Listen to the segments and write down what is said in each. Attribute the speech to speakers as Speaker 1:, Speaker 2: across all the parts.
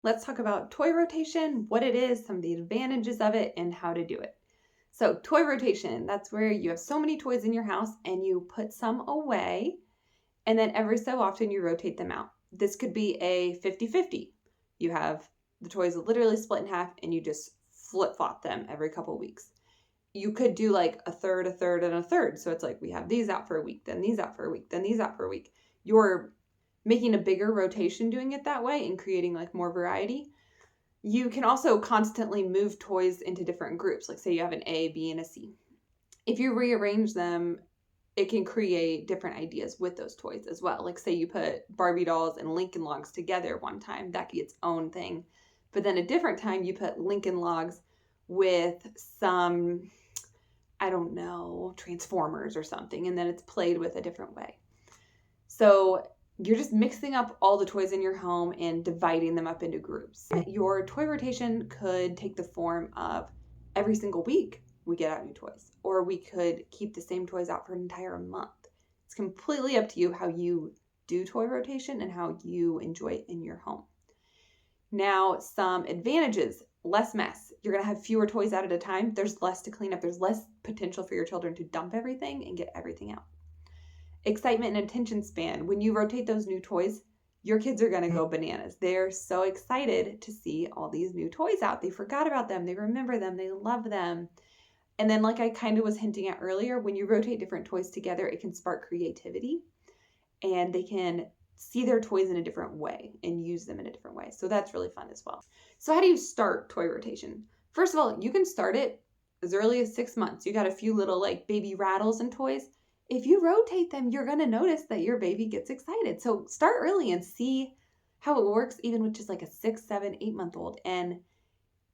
Speaker 1: Let's talk about toy rotation, what it is, some of the advantages of it, and how to do it. So toy rotation, that's where you have so many toys in your house and you put some away, and then every so often you rotate them out. This could be a 50-50. You have the toys literally split in half and you just flip-flop them every couple weeks. You could do like a third, and a third. So it's like we have these out for a week, then these out for a week, then these out for a week. You're making a bigger rotation doing it that way and creating like more variety. You can also constantly move toys into different groups. Like say you have an A, B, and a C. If you rearrange them, it can create different ideas with those toys as well. Like say you put Barbie dolls and Lincoln Logs together one time, that could be its own thing. But then a different time you put Lincoln Logs with some, I don't know, Transformers or something, and then it's played with a different way. So you're just mixing up all the toys in your home and dividing them up into groups. Your toy rotation could take the form of every single week we get out new toys, or we could keep the same toys out for an entire month. It's completely up to you how you do toy rotation and how you enjoy it in your home. Now, some advantages: less mess. You're going to have fewer toys out at a time. There's less to clean up. There's less potential for your children to dump everything and get everything out. Excitement and attention span. When you rotate those new toys, your kids are going to go bananas. They're so excited to see all these new toys out. They forgot about them. They remember them. They love them. And then, like I kind of was hinting at earlier, when you rotate different toys together, it can spark creativity and they can see their toys in a different way and use them in a different way. So that's really fun as well. So how do you start toy rotation? First of all, you can start it as early as 6 months. You got a few little like baby rattles and toys. If you rotate them, you're going to notice that your baby gets excited. So start early and see how it works, even with just like a 6, 7, 8-month-old, and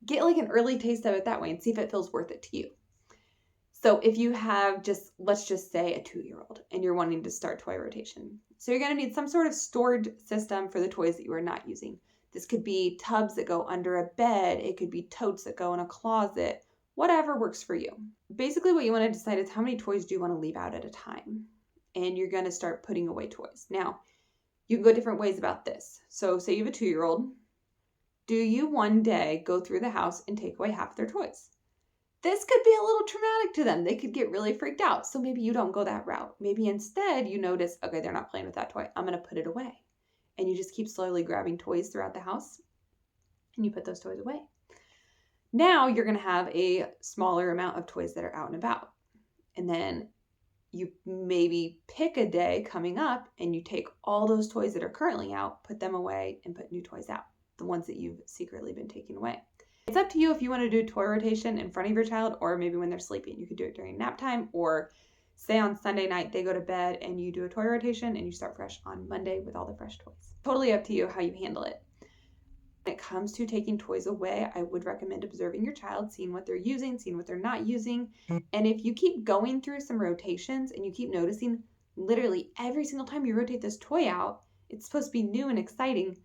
Speaker 1: get like an early taste of it that way and see if it feels worth it to you. So if you have let's just say a 2-year-old and you're wanting to start toy rotation. So you're going to need some sort of storage system for the toys that you are not using. This could be tubs that go under a bed. It could be totes that go in a closet. Whatever works for you. Basically what you want to decide is how many toys do you want to leave out at a time? And you're going to start putting away toys. Now, you can go different ways about this. So say you have a 2-year-old. Do you one day go through the house and take away half their toys? This could be a little traumatic to them. They could get really freaked out. So maybe you don't go that route. Maybe instead you notice, okay, they're not playing with that toy. I'm going to put it away. And you just keep slowly grabbing toys throughout the house and you put those toys away. Now you're going to have a smaller amount of toys that are out and about. And then you maybe pick a day coming up and you take all those toys that are currently out, put them away, and put new toys out, the ones that you've secretly been taking away. It's up to you if you want to do toy rotation in front of your child or maybe when they're sleeping. You could do it during nap time, or say on Sunday night they go to bed and you do a toy rotation and you start fresh on Monday with all the fresh toys. Totally up to you how you handle it. When it comes to taking toys away, I would recommend observing your child, seeing what they're using, seeing what they're not using. And if you keep going through some rotations and you keep noticing literally every single time you rotate this toy out, it's supposed to be new and exciting,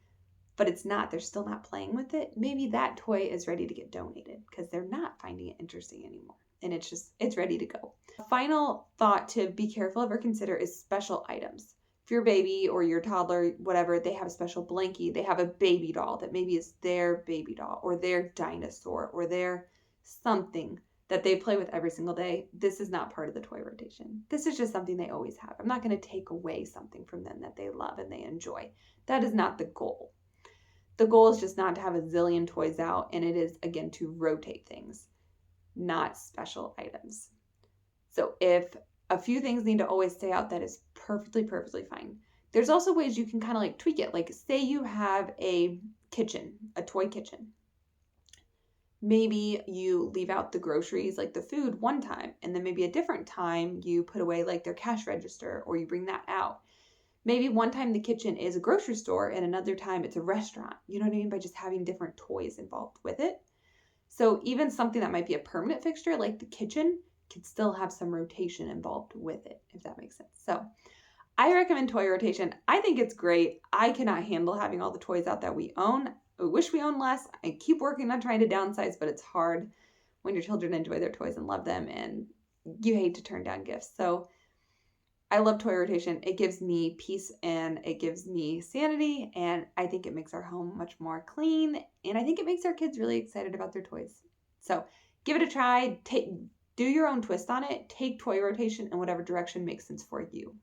Speaker 1: but it's not, they're still not playing with it, maybe that toy is ready to get donated because they're not finding it interesting anymore. And it's ready to go. Final thought to be careful of or consider is special items. If your baby or your toddler, whatever, they have a special blankie, they have a baby doll that maybe is their baby doll or their dinosaur or their something that they play with every single day, this is not part of the toy rotation. This is just something they always have. I'm not going to take away something from them that they love and they enjoy. That is not the goal. The goal is just not to have a zillion toys out, and it is, again, to rotate things, not special items. So if a few things need to always stay out, that is perfectly fine. There's also ways you can kind of like tweak it. Like say you have a kitchen, a toy kitchen. Maybe you leave out the groceries, like the food, one time, and then maybe a different time you put away like their cash register or you bring that out. Maybe one time the kitchen is a grocery store and another time it's a restaurant. You know what I mean? By just having different toys involved with it. So even something that might be a permanent fixture like the kitchen can still have some rotation involved with it, if that makes sense. So I recommend toy rotation. I think it's great. I cannot handle having all the toys out that we own. I wish we owned less. I keep working on trying to downsize, but it's hard when your children enjoy their toys and love them and you hate to turn down gifts. So I love toy rotation. It gives me peace and it gives me sanity, and I think it makes our home much more clean, and I think it makes our kids really excited about their toys. So give it a try. Do your own twist on it. Take toy rotation in whatever direction makes sense for you.